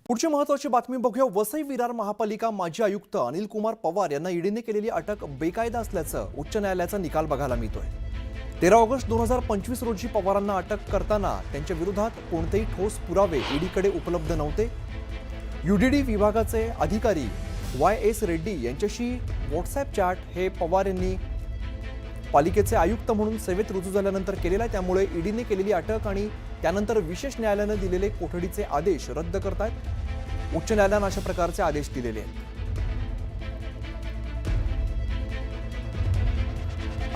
पुढची महत्त्वाची बातमी बघूया। वसई विरार महापालिका माजी आयुक्त अनिल कुमार पवार यांना ईडीने केलेली अटक बेकायदा असल्याचं उच्च न्यायालयाचा निकाल बघायला मिळतोय। 13 ऑगस्ट 2025 रोजी पवारांना अटक करताना त्यांच्या विरोधात कोणतेही ठोस पुरावे ईडीकडे उपलब्ध नव्हते। यूडीडी विभागाचे अधिकारी YS रेड्डी यांच्याशी व्हॉट्सॲप चॅट हे पवार यांनी पालिकेचे आयुक्त म्हणून सेवेत रुजू झाल्यानंतर केलेला आहे। त्यामुळे ईडीने केलेली अटक आणि त्यानंतर विशेष न्यायालयाने दिलेले कोठडीचे आदेश रद्द करतायत। उच्च न्यायालयाने अशा प्रकारचे आदेश दिलेले आहेत।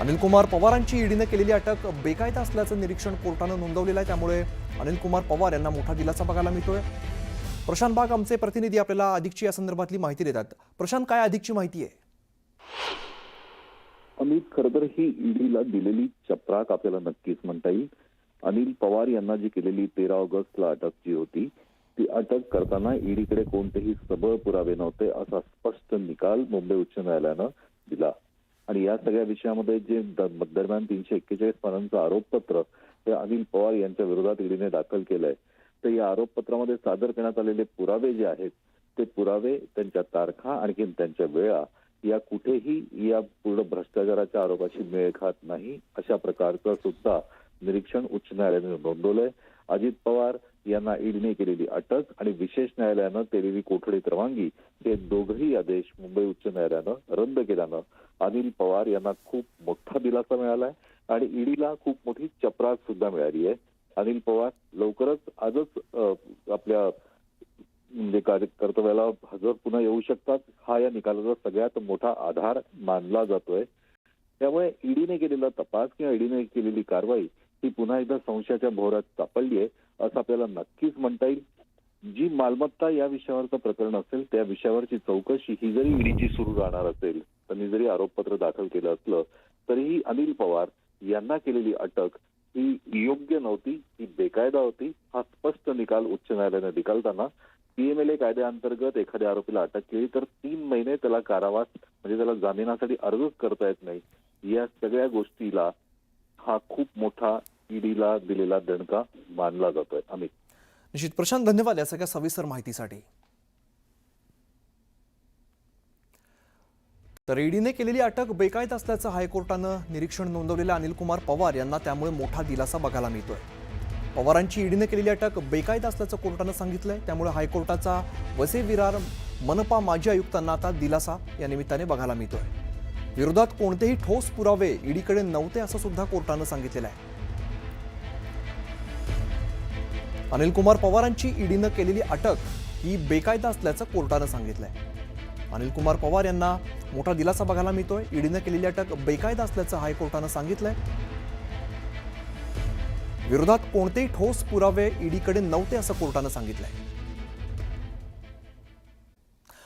अनिल कुमार पवारांची ईडीने केलेली अटक बेकायदा असल्याचं निरीक्षण कोर्टाने नोंदवलेलं आहे। त्यामुळे अनिल कुमार पवार यांना मोठा दिलासा बघायला मिळतोय। प्रशांत बाग आमचे प्रतिनिधी आपल्याला अधिकची या संदर्भातली माहिती देतात। प्रशांत, काय अधिकची माहिती आहे? अमित, खरं तर ही ईडीला दिलेली चपराक आपल्याला नक्कीच म्हणता येईल। अनिल पवार यांना जी केलेली 13 ऑगस्टला अटक जी होती ती अटक करताना ईडीकडे कोणतेही सबळ पुरावे नव्हते असा स्पष्ट निकाल मुंबई उच्च न्यायालयानं दिला। आणि या सगळ्या विषयामध्ये जे दरम्यान 341 पानांचं आरोपपत्र हे अनिल पवार यांच्या विरोधात ईडीने दाखल केलंय, तर या आरोपपत्रामध्ये सादर करण्यात आलेले पुरावे जे आहेत ते पुरावे, त्यांच्या तारखा, आणखी त्यांच्या वेळा या कुठेही या पूर्ण भ्रष्टाचाराच्या आरोपाशी मेळ खात नाही अशा प्रकारचं सुद्धा निरीक्षण उच्च न्यायालयाने नोंदवलंय। अजित पवार यांना ईडीने केलेली अटक आणि विशेष न्यायालयानं केलेली कोठडीत रवानगी हे दोघंही आदेश मुंबई उच्च न्यायालयानं रद्द केल्यानं अनिल पवार यांना खूप मोठा दिलासा मिळालाय आणि ईडीला खूप मोठी चपराक सुद्धा मिळाली आहे। अनिल पवार लवकरच आजच आपल्या कर्तव्याला हजर पुन्हा येऊ शकतात, हा या निकालाचा सगळ्यात मोठा आधार मानला जातोय। त्यामुळे ईडीने केलेला तपास किंवा ईडीने केलेली कारवाई ही पुन्हा एकदा संशयाच्या भोवऱ्यात सापडली आहे असं आपल्याला नक्कीच म्हणता येईल। जी मालमत्ता या विषयावरचं प्रकरण असेल त्या विषयावरची चौकशी ही जरी ईडीची सुरू राहणार असेल, त्यांनी जरी आरोपपत्र दाखल केलं असलं तरीही अनिल पवार यांना केलेली अटक ही योग्य नव्हती, ही बेकायदा होती। हा स्पष्ट निकाल उच्च न्यायालयाने निकालताना PMLA कायद्याअंतर्गत एखाद्या आरोपीला अटक केली तर 3 महिने त्याला कारावास म्हणजे त्याला जामिनासाठी अर्जच करता येत नाही। या सगळ्या गोष्टीला हा खूप मोठा ईडीला दिलेला दणका मानला जातोय। अमित, निश्चित प्रशांत, धन्यवाद या सगळ्या सविस्तर माहितीसाठी। तर ईडीने केलेली अटक बेकायदा असल्याचं हायकोर्टानं निरीक्षण नोंदवलेल्या अनिल कुमार पवार यांना त्यामुळे मोठा दिलासा बघायला मिळतोय। पवारांची ईडीने केलेली अटक बेकायदा असल्याचं कोर्टानं सांगितलंय। त्यामुळे हायकोर्टाचा वसई विरार मनपा माजी आयुक्तांना आता दिलासा या निमित्ताने बघायला मिळतोय। विरोधात कोणतेही ठोस पुरावे ईडीकडे नव्हते असं सुद्धा कोर्टानं सांगितलेलं आहे। अनिल कुमार पवारांची ईडीने केलेली अटक ही बेकायदा असल्याचं कोर्टानं सांगितलंय। अनिल कुमार पवार यांना मोठा दिलासा बघायला मिळतोय। ईडीने केलेली अटक बेकायदा असल्याचं हायकोर्टानं सांगितलंय। विरोधात कोणतेही ठोस पुरावे ईडीकडे नव्हते असं कोर्टानं सांगितलंय।